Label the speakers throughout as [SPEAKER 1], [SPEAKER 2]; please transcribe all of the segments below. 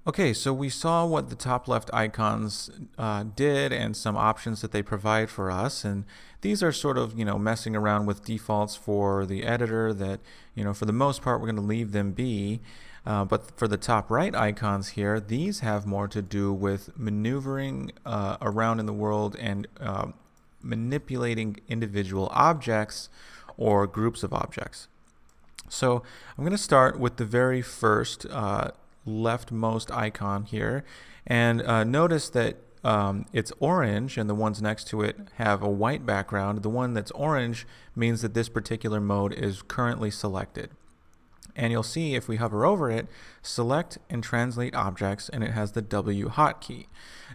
[SPEAKER 1] Okay, so we saw what the top left icons did and some options that they provide for us. And these are sort of, messing around with defaults for the editor that, for the most part, we're going to leave them be. But for the top right icons here, these have more to do with maneuvering around in the world and manipulating individual objects or groups of objects. So I'm going to start with the very first leftmost icon here, and notice that it's orange and the ones next to it have a white background. The one that's orange means that this particular mode is currently selected. And you'll see if we hover over it, select and translate objects, and it has the W hotkey.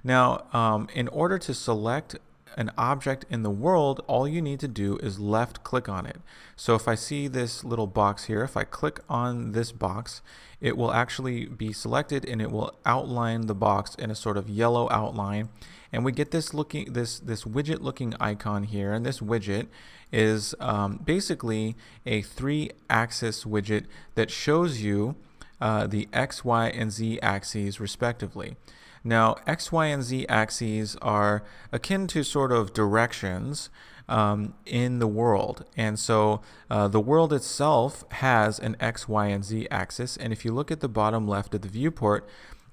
[SPEAKER 1] Now, in order to select an object in the world, all you need to do is left click on it. So if I see this little box here, if I click on this box, it will actually be selected and it will outline the box in a sort of yellow outline. And we get this widget looking icon here, and this widget is basically a 3-axis widget that shows you the X, Y, and Z axes respectively. Now, X, Y, and Z axes are akin to sort of directions in the world. And so the world itself has an X, Y, and Z axis. And if you look at the bottom left of the viewport,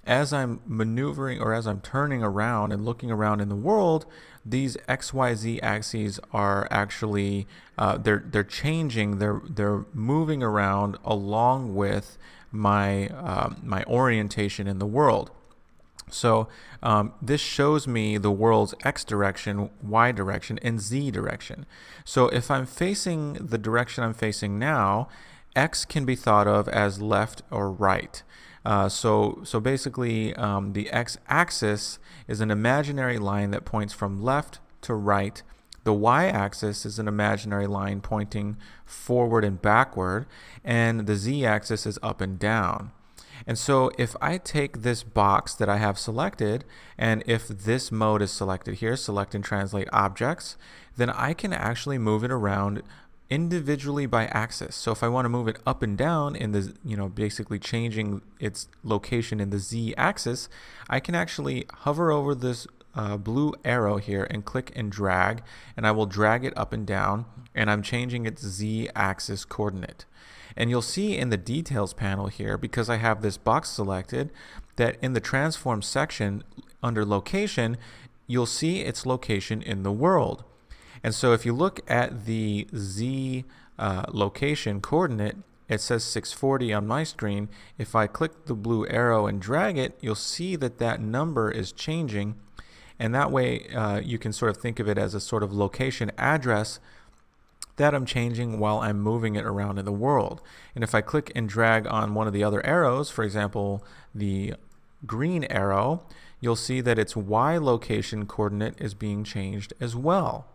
[SPEAKER 1] as I'm maneuvering or as I'm turning around and looking around in the world, these X, Y, Z axes are actually, they're changing, they're moving around along with my, my orientation in the world. So this shows me the world's X direction, Y direction, and Z direction. So if I'm facing the direction I'm facing now, X can be thought of as left or right. So basically the X axis is an imaginary line that points from left to right. The y-axis is an imaginary line pointing forward and backward, and the z-axis is up and down. And so if I take this box that I have selected, and if this mode is selected here, select and translate objects, then I can actually move it around individually by axis. So if I want to move it up and down in the, basically changing its location in the z-axis, I can actually hover over this blue arrow here and click and drag, and I will drag it up and down, and I'm changing its z-axis coordinate. And you'll see in the details panel here, because I have this box selected, that in the transform section under location, you'll see its location in the world. And so if you look at the z location coordinate, it says 640 on my screen. If I click the blue arrow and drag it, you'll see that that number is changing. And that way you can sort of think of it as a sort of location address that I'm changing while I'm moving it around in the world. And if I click and drag on one of the other arrows, for example, the green arrow, you'll see that its Y location coordinate is being changed as well.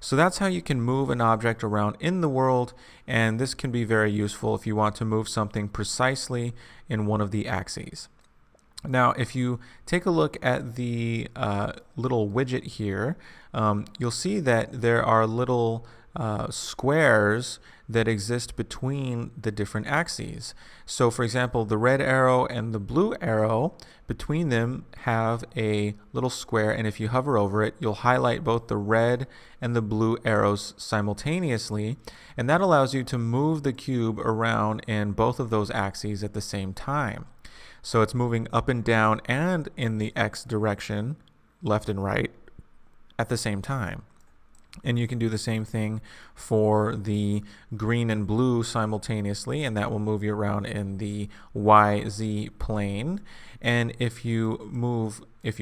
[SPEAKER 1] So that's how you can move an object around in the world, and this can be very useful if you want to move something precisely in one of the axes. Now, if you take a look at the little widget here, you'll see that there are little squares that exist between the different axes. So for example, the red arrow and the blue arrow, between them have a little square, and if you hover over it, you'll highlight both the red and the blue arrows simultaneously, and that allows you to move the cube around in both of those axes at the same time. So it's moving up and down and in the X direction, left and right, at the same time. And you can do the same thing for the green and blue simultaneously, and that will move you around in the YZ plane. And if you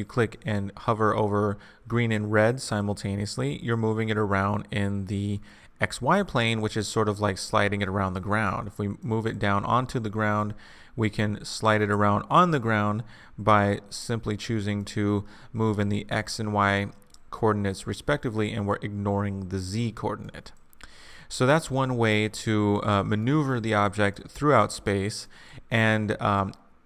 [SPEAKER 1] click and hover over green and red simultaneously, you're moving it around in the XY plane, which is sort of like sliding it around the ground. If we move it down onto the ground, we can slide it around on the ground by simply choosing to move in the X and Y coordinates respectively, and we're ignoring the Z coordinate. So that's one way to maneuver the object throughout space. And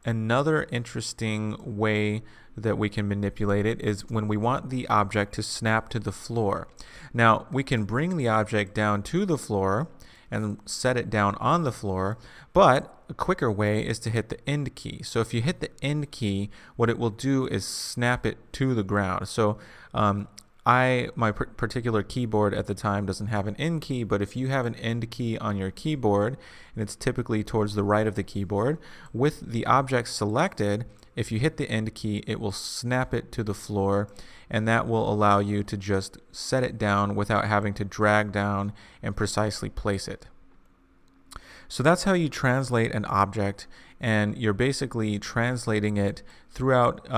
[SPEAKER 1] another interesting way that we can manipulate it is when we want the object to snap to the floor. Now, we can bring the object down to the floor, and set it down on the floor. But a quicker way is to hit the end key. So if you hit the end key, what it will do is snap it to the ground. So my particular keyboard at the time doesn't have an end key, but if you have an end key on your keyboard, and it's typically towards the right of the keyboard, with the object selected, if you hit the end key, it will snap it to the floor, and that will allow you to just set it down without having to drag down and precisely place it. So that's how you translate an object, and you're basically translating it throughout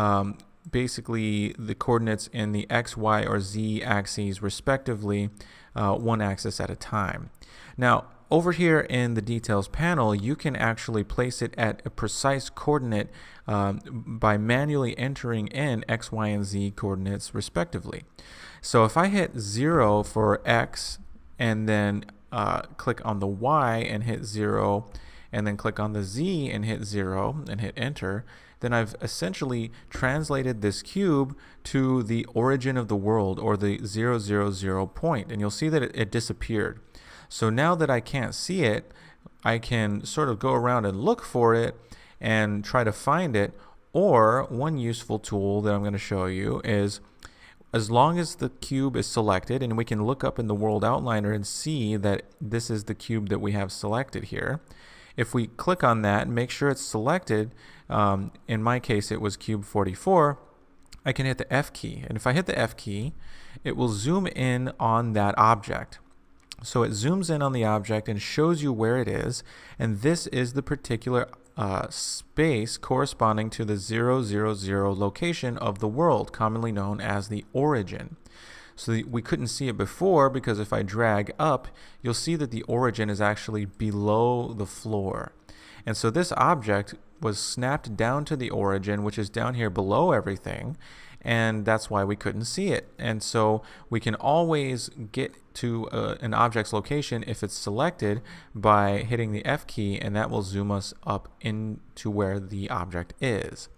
[SPEAKER 1] basically the coordinates in the X, Y, or Z axes respectively, one axis at a time. Now, over here in the details panel, you can actually place it at a precise coordinate by manually entering in X, Y, and Z coordinates respectively. So if I hit 0 for X and then click on the Y and hit 0, and then click on the Z and hit 0 and hit enter, then I've essentially translated this cube to the origin of the world, or the 0, 0, 0 point, and you'll see that it disappeared. So now that I can't see it, I can sort of go around and look for it and try to find it. Or one useful tool that I'm going to show you is, as long as the cube is selected, and we can look up in the world outliner and see that this is the cube that we have selected here. If we click on that and make sure it's selected, in my case it was cube 44, I can hit the F key. And if I hit the F key, it will zoom in on that object. So it zooms in on the object and shows you where it is, and this is the particular space corresponding to the 0, 0, 0 location of the world, commonly known as the origin. So we couldn't see it before, because if I drag up, you'll see that the origin is actually below the floor. And so this object was snapped down to the origin, which is down here below everything, and that's why we couldn't see it. And so we can always get to an object's location if it's selected by hitting the F key, and that will zoom us up into where the object is.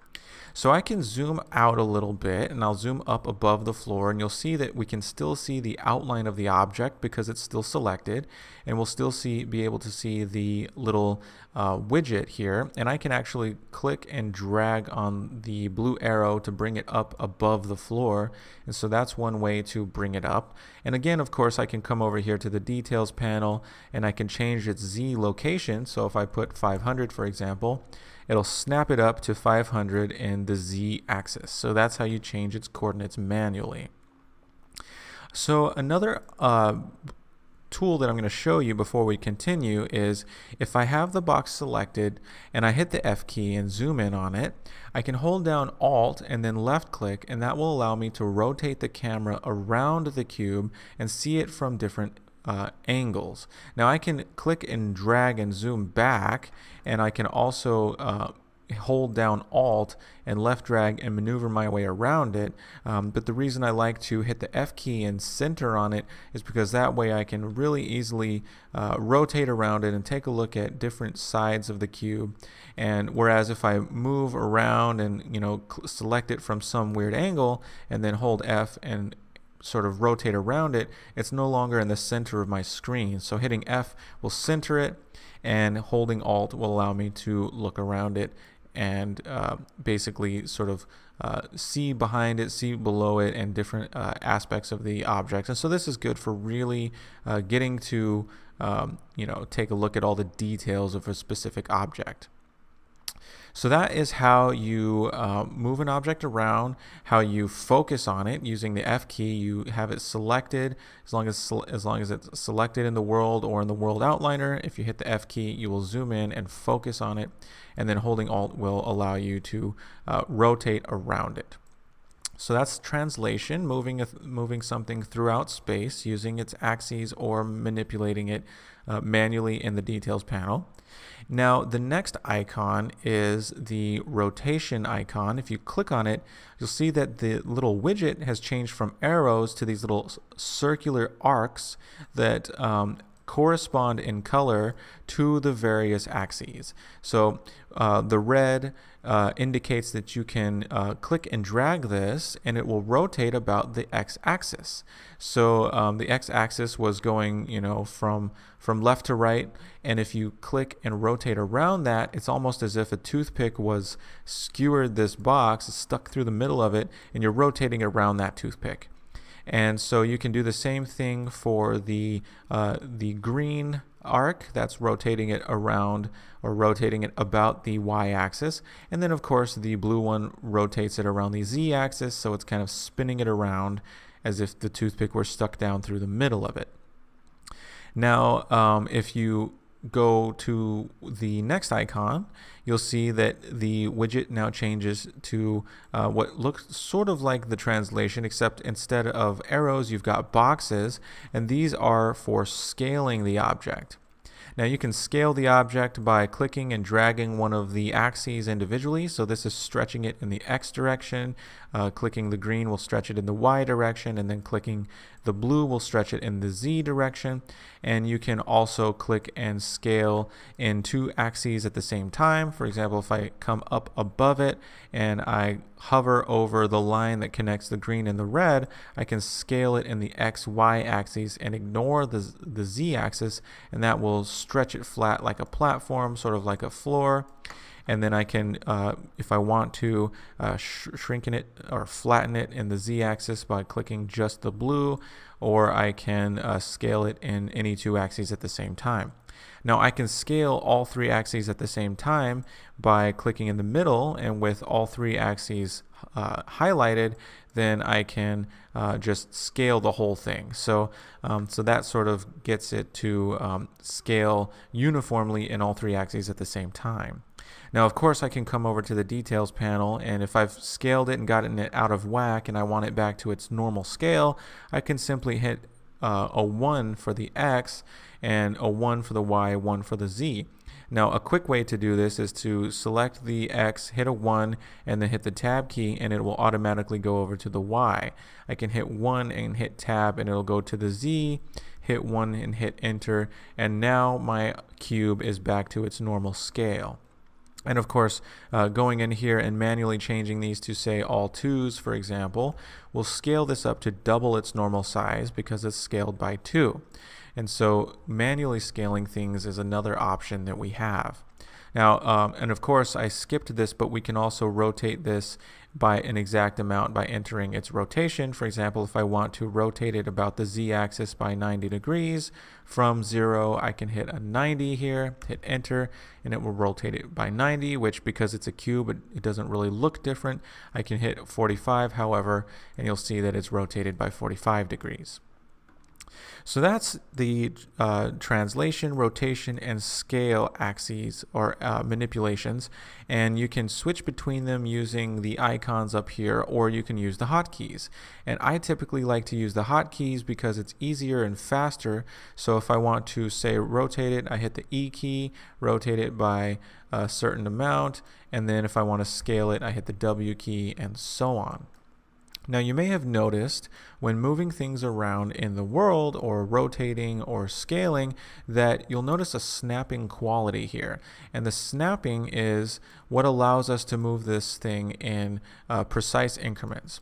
[SPEAKER 1] So I can zoom out a little bit, and I'll zoom up above the floor, and you'll see that we can still see the outline of the object because it's still selected, and we'll still be able to see the little widget here. And I can actually click and drag on the blue arrow to bring it up above the floor, and so that's one way to bring it up. And again, of course, I can come over here to the details panel, and I can change its Z location. So if I put 500, for example, it'll snap it up to 500 in the Z axis. So that's how you change its coordinates manually. So another tool that I'm going to show you before we continue is, if I have the box selected and I hit the F key and zoom in on it, I can hold down Alt and then left click, and that will allow me to rotate the camera around the cube and see it from different angles. Now I can click and drag and zoom back, and I can also hold down Alt and left drag and maneuver my way around it, but the reason I like to hit the F key and center on it is because that way I can really easily rotate around it and take a look at different sides of the cube. And whereas if I move around and select it from some weird angle and then hold F and sort of rotate around it, it's no longer in the center of my screen. So hitting F will center it, and holding Alt will allow me to look around it and basically sort of see behind it, see below it, and different aspects of the object. And so this is good for really getting to take a look at all the details of a specific object. So that is how you move an object around, how you focus on it using the F key. You have it selected as long as it's selected in the world or in the world outliner. If you hit the F key, you will zoom in and focus on it, and then holding Alt will allow you to rotate around it. So that's translation, moving something throughout space using its axes or manipulating it manually in the details panel. Now the next icon is the rotation icon. If you click on it, you'll see that the little widget has changed from arrows to these little circular arcs that correspond in color to the various axes. So the red indicates that you can click and drag this and it will rotate about the x-axis. So the x-axis was going, from left to right, and if you click and rotate around that, it's almost as if a toothpick was skewered this box, stuck through the middle of it, and you're rotating around that toothpick. And so you can do the same thing for the green arc, that's rotating it around or rotating it about the y-axis. And then of course the blue one rotates it around the z-axis, so it's kind of spinning it around as if the toothpick were stuck down through the middle of it. Now if you go to the next icon, you'll see that the widget now changes to what looks sort of like the translation, except instead of arrows, you've got boxes, and these are for scaling the object. Now you can scale the object by clicking and dragging one of the axes individually. So this is stretching it in the X direction. Clicking the green will stretch it in the Y direction, and then clicking the blue will stretch it in the Z direction. And you can also click and scale in two axes at the same time. For example, if I come up above it and I hover over the line that connects the green and the red, I can scale it in the X, Y axes and ignore the Z axis, and that will stretch it flat like a platform, sort of like a floor. And then I can, if I want to, shrinken it or flatten it in the z-axis by clicking just the blue, or I can scale it in any two axes at the same time. Now I can scale all three axes at the same time by clicking in the middle, and with all three axes highlighted, then I can just scale the whole thing. So that sort of gets it to scale uniformly in all three axes at the same time. Now, of course, I can come over to the details panel, and if I've scaled it and gotten it out of whack and I want it back to its normal scale, I can simply hit a 1 for the X and a 1 for the Y, 1 for the Z. Now, a quick way to do this is to select the X, hit a 1, and then hit the tab key, and it will automatically go over to the Y. I can hit 1 and hit tab, and it'll go to the Z, hit 1 and hit enter, and now my cube is back to its normal scale. And of course, going in here and manually changing these to say all 2s, for example, will scale this up to double its normal size because it's scaled by 2. And so manually scaling things is another option that we have. Now, and of course, I skipped this, but we can also rotate this by an exact amount by entering its rotation. For example, if I want to rotate it about the z-axis by 90 degrees, from 0, I can hit a 90 here, hit enter, and it will rotate it by 90, which because it's a cube, it doesn't really look different. I can hit 45, however, and you'll see that it's rotated by 45 degrees. So that's the translation, rotation, and scale axes or manipulations, and you can switch between them using the icons up here, or you can use the hotkeys. And I typically like to use the hotkeys because it's easier and faster. So if I want to say rotate it, I hit the E key, rotate it by a certain amount, and then if I want to scale it, I hit the W key, and so on. Now you may have noticed when moving things around in the world or rotating or scaling that you'll notice a snapping quality here. And the snapping is what allows us to move this thing in precise increments.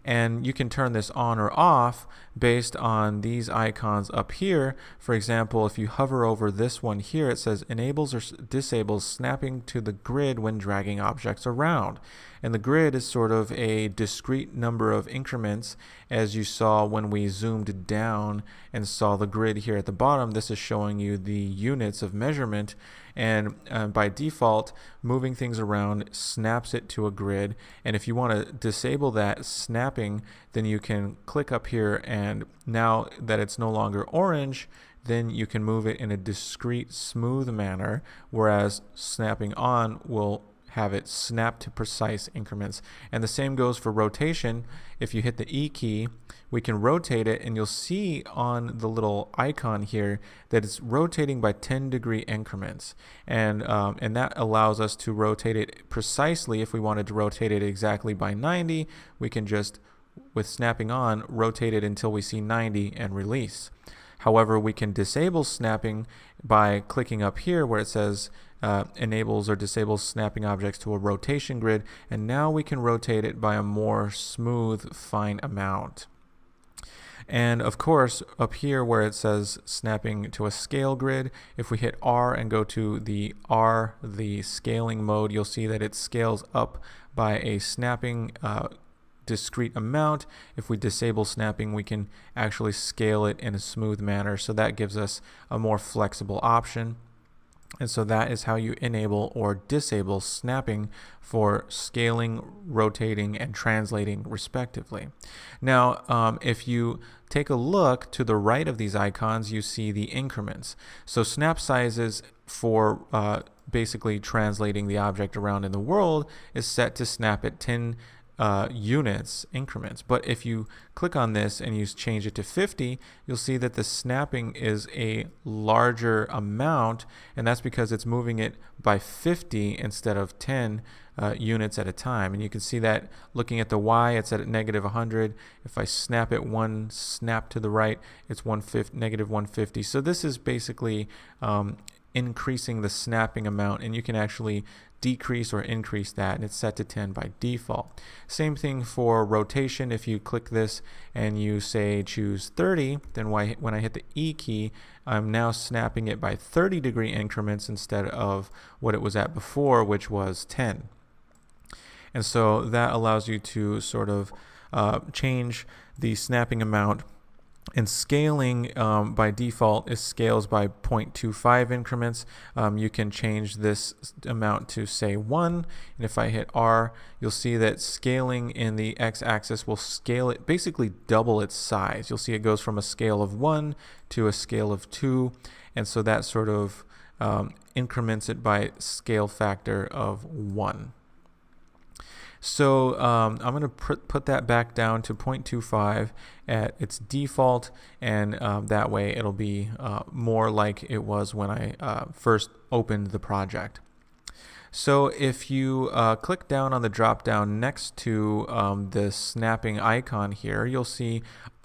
[SPEAKER 1] And you can turn this on or off based on these icons up here. For example, if you hover over this one here, it says enables or disables snapping to the grid when dragging objects around. And the grid is sort of a discrete number of increments, as you saw when we zoomed down and saw the grid here at the bottom. This is showing you the units of measurement, and by default, moving things around snaps it to a grid. And if you want to disable that snapping, then you can click up here, and now that it's no longer orange, then you can move it in a discrete, smooth manner, whereas snapping on will have it snap to precise increments. And the same goes for rotation. If you hit the E key, we can rotate it, and you'll see on the little icon here that it's rotating by 10-degree increments. And that allows us to rotate it precisely. If we wanted to rotate it exactly by 90, we can just, with snapping on, rotate it until we see 90 and release. However, we can disable snapping by clicking up here where it says enables or disables snapping objects to a rotation grid, and now we can rotate it by a more smooth, fine amount. And of course, up here where it says snapping to a scale grid, if we hit R and go to the scaling mode, you'll see that it scales up by a snapping discrete amount. If we disable snapping, we can actually scale it in a smooth manner. So that gives us a more flexible option. And so that is how you enable or disable snapping for scaling, rotating, and translating respectively. Now, if you take a look to the right of these icons, you see the increments. So snap sizes for basically translating the object around in the world is set to snap at 10 units increments. But if you click on this and you change it to 50, you'll see that the snapping is a larger amount, and that's because it's moving it by 50 instead of 10 units at a time. And you can see that looking at the Y, it's at negative 100. If I snap it one snap to the right, it's negative 150. So this is basically increasing the snapping amount, and you can actually decrease or increase that, and it's set to 10 by default. Same thing for rotation. If you click this and you say choose 30, then when I hit the E key, I'm now snapping it by 30-degree increments instead of what it was at before, which was 10. And so that allows you to sort of change the snapping amount. And scaling by default is scales by 0.25 increments. You can change this amount to say 1, and if I hit R, you'll see that scaling in the x-axis will scale it, basically double its size. You'll see it goes from a scale of 1 to a scale of 2, and so that sort of increments it by scale factor of 1. So I'm going to put that back down to 0.25 at its default, and that way it'll be more like it was when I first opened the project. So if you click down on the drop down next to the snapping icon here, you'll see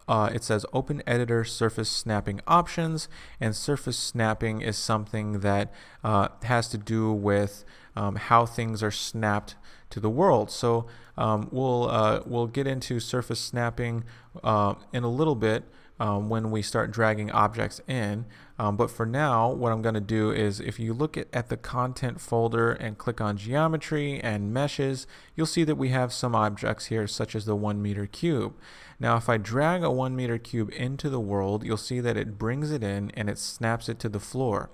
[SPEAKER 1] it says Open Editor Surface Snapping Options, and surface snapping is something that has to do with how things are snapped to the world. So we'll get into surface snapping in a little bit when we start dragging objects in. But for now, what I'm going to do is, if you look at the content folder and click on geometry and meshes, you'll see that we have some objects here, such as the 1 meter cube. Now, if I drag a 1 meter cube into the world, you'll see that it brings it in and it snaps it to the floor.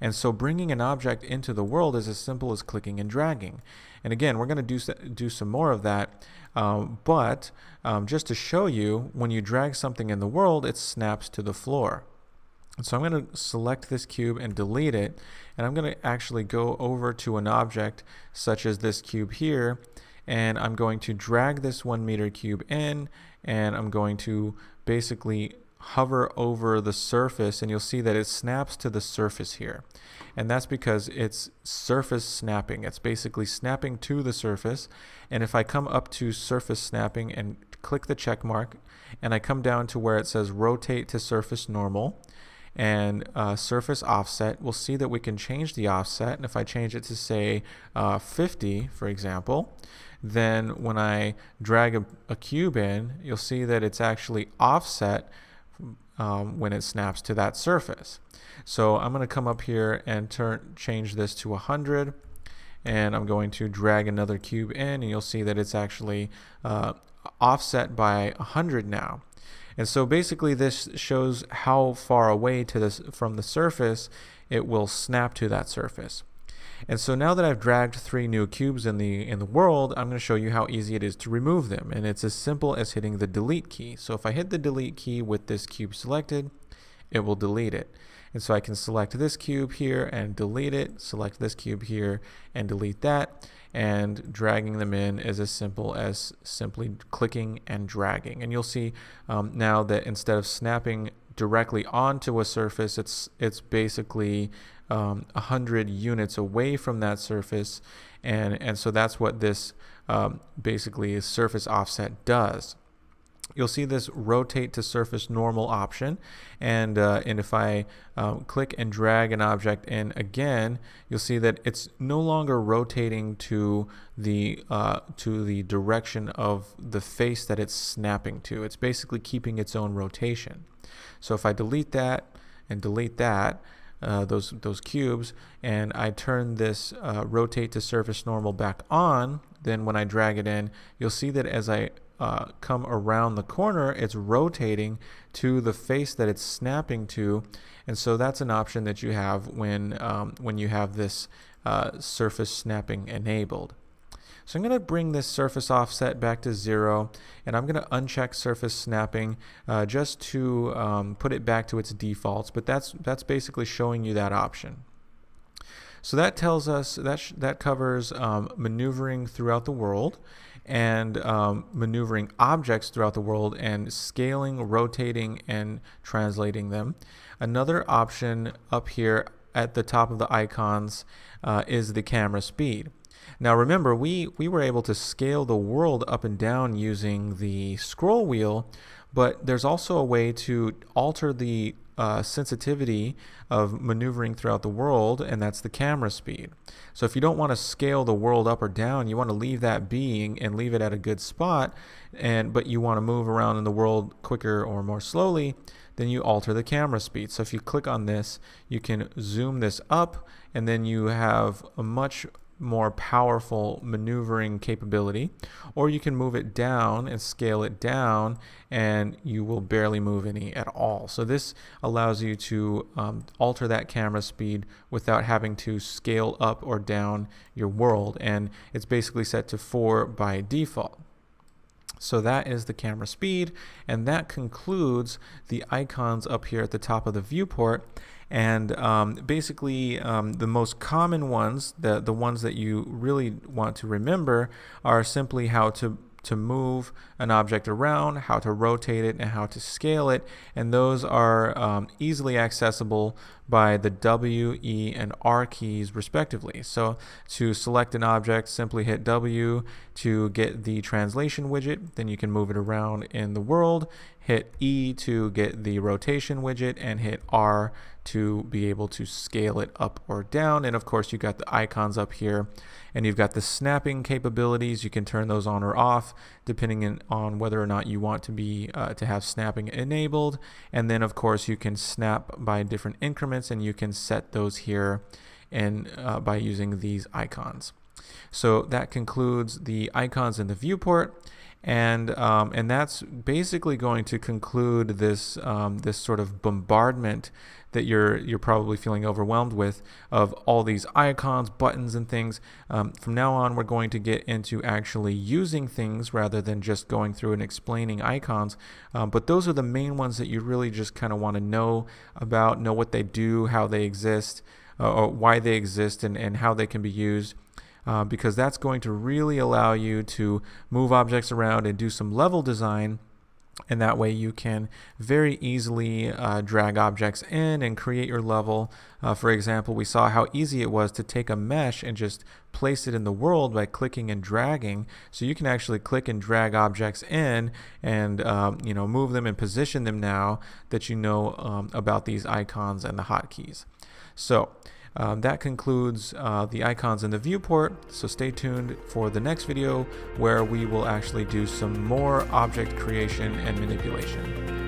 [SPEAKER 1] And so bringing an object into the world is as simple as clicking and dragging. And again, we're going to do some more of that. But just to show you, when you drag something in the world, it snaps to the floor. And so I'm going to select this cube and delete it. And I'm going to actually go over to an object such as this cube here. And I'm going to drag this 1 meter cube in. And I'm going to basically hover over the surface, and you'll see that it snaps to the surface here. And that's because it's surface snapping. It's basically snapping to the surface. And if I come up to surface snapping and click the check mark, and I come down to where it says rotate to surface normal and surface offset, we'll see that we can change the offset. And if I change it to say 50, for example, then when I drag a cube in, you'll see that it's actually offset when it snaps to that surface. So I'm going to come up here and change this to 100, and I'm going to drag another cube in, and you'll see that it's actually offset by 100 now. And so basically this shows how far away from the surface it will snap to that surface. And so now that I've dragged 3 new cubes in the world, I'm going to show you how easy it is to remove them. And it's as simple as hitting the delete key. So if I hit the delete key with this cube selected, it will delete it. And so I can select this cube here and delete it, select this cube here and delete that. And dragging them in is as simple as simply clicking and dragging. And you'll see now that instead of snapping directly onto a surface, it's basically 100 units away from that surface, and so that's what this basically surface offset does. you'll see this rotate to surface normal option, and if I click and drag an object in again, you'll see that it's no longer rotating to the direction of the face that it's snapping to. It's basically keeping its own rotation. So if I delete that and delete that, those cubes, and I turn this rotate to surface normal back on, then when I drag it in, you'll see that as I come around the corner, it's rotating to the face that it's snapping to. And so that's an option that you have when you have this surface snapping enabled. So I'm going to bring this surface offset back to 0, and I'm going to uncheck surface snapping just to put it back to its defaults, but that's basically showing you that option. So that tells us that covers maneuvering throughout the world, and maneuvering objects throughout the world, and scaling, rotating, and translating them. Another option up here at the top of the icons is the camera speed. Now remember, we were able to scale the world up and down using the scroll wheel, but there's also a way to alter the sensitivity of maneuvering throughout the world, and that's the camera speed. So if you don't want to scale the world up or down, you want to leave that being and leave it at a good spot, but you want to move around in the world quicker or more slowly, then you alter the camera speed. So if you click on this, you can zoom this up, and then you have a much more powerful maneuvering capability, or you can move it down and scale it down, and you will barely move any at all. So this allows you to alter that camera speed without having to scale up or down your world, and it's basically set to 4 by default. So that is the camera speed, and that concludes the icons up here at the top of the viewport. And basically the most common ones, the ones that you really want to remember, are simply how to move an object around, how to rotate it, and how to scale it. And those are easily accessible by the W, E, and R keys respectively. So to select an object, simply hit W to get the translation widget, then you can move it around in the world. Hit E to get the rotation widget, and hit R to be able to scale it up or down. And of course, you got the icons up here, and you've got the snapping capabilities. You can turn those on or off depending on whether or not you want to be to have snapping enabled. And then of course you can snap by different increments, and you can set those here and by using these icons. So that concludes the icons in the viewport. And that's basically going to conclude this this sort of bombardment that you're probably feeling overwhelmed with, of all these icons, buttons, and things. From now on, we're going to get into actually using things rather than just going through and explaining icons. But those are the main ones that you really just kind of want to know about, know what they do, how they exist, or why they exist, and how they can be used. Because that's going to really allow you to move objects around and do some level design, and that way you can very easily drag objects in and create your level. For example, we saw how easy it was to take a mesh and just place it in the world by clicking and dragging. So you can actually click and drag objects in and move them and position them now that you know about these icons and the hotkeys. So that concludes the icons in the viewport, so stay tuned for the next video where we will actually do some more object creation and manipulation.